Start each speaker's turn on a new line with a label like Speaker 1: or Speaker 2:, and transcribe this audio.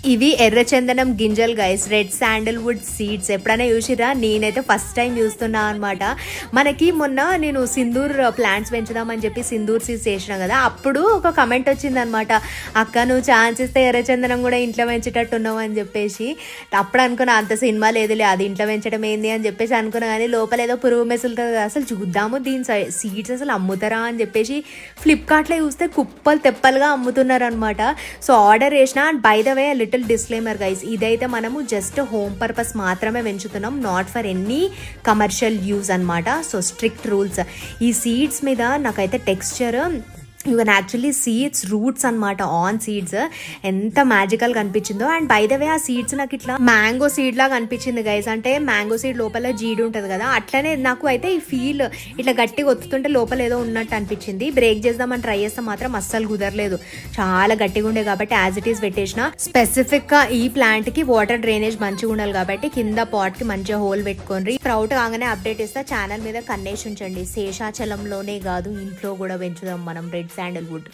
Speaker 1: ఇవి ఎర్రచందనం గింజలు గైస్, రెడ్ శాండల్వుడ్ సీడ్స్. ఎప్పుడైనా చూసిరా? నేనైతే ఫస్ట్ టైం చూస్తున్నా అనమాట. మనకి మొన్న నేను సింధూర్ ప్లాంట్స్ పెంచుదామని చెప్పి సింధూర్ సీడ్స్ చేసిన కదా, అప్పుడు ఒక కమెంట్ వచ్చిందనమాట, అక్క నువ్వు ఛాన్స్ ఇస్తే ఎర్రచందనం కూడా ఇంట్లో పెంచేటట్టు ఉన్నావు అని చెప్పేసి. అప్పుడు అనుకున్నా అంత సినిమా లేదులే, అది ఇంట్లో పెంచడం ఏంది అని చెప్పేసి అనుకున్నా. కానీ లోపల ఏదో పురుగు మెసులుతుంది కదా, అసలు చూద్దాము దీని సీడ్స్ అసలు అమ్ముతారా అని చెప్పేసి ఫ్లిప్కార్ట్లో చూస్తే కుప్పలు తెప్పలుగా అమ్ముతున్నారు అనమాట. సో ఆర్డర్ చేసిన. And by the way little disclaimer guys, ఇదైతే మనము జస్ట్ హోమ్ పర్పస్ మాత్రమే పెంచుతున్నాం, not for any commercial use అనమాట. So strict rules. ఈ సీడ్స్ మీద నాకైతే texture, you can actually see it's roots అనమాట ఆన్ సీడ్స్. ఎంత మ్యాజికల్గా అనిపించిందో. అండ్ బై ద వే ఆ సీడ్స్ నాకు ఇట్లా మ్యాంగో సీడ్ లాగా అనిపించింది గైస్. అంటే మ్యాంగో సీడ్ లోపల జీడి ఉంటుంది కదా, అట్లనే నాకు అయితే ఈ ఫీల్ ఇట్లా గట్టిగా ఒత్తుతుంటే లోపల ఏదో ఉన్నట్టు అనిపించింది. బ్రేక్ చేద్దామని ట్రై చేస్తే మాత్రం అస్సలు కుదరలేదు, చాలా గట్టిగా ఉండే కాబట్టి యాజ్ ఇట్ ఈస్ పెట్టేసిన. స్పెసిఫిక్గా ఈ ప్లాంట్కి వాటర్ డ్రైనేజ్ మంచిగా ఉండాలి కాబట్టి కింద పాట్కి మంచిగా హోల్ పెట్టుకోండి. స్ప్రౌట్ కాగానే అప్డేట్ ఇస్తా. ఛానల్ మీద కన్నేసి ఉంచండి. శేషాచలంలోనే కాదు, ఇంట్లో కూడా పెంచుదాం మనం రెడ్ శాండల్వుడ్.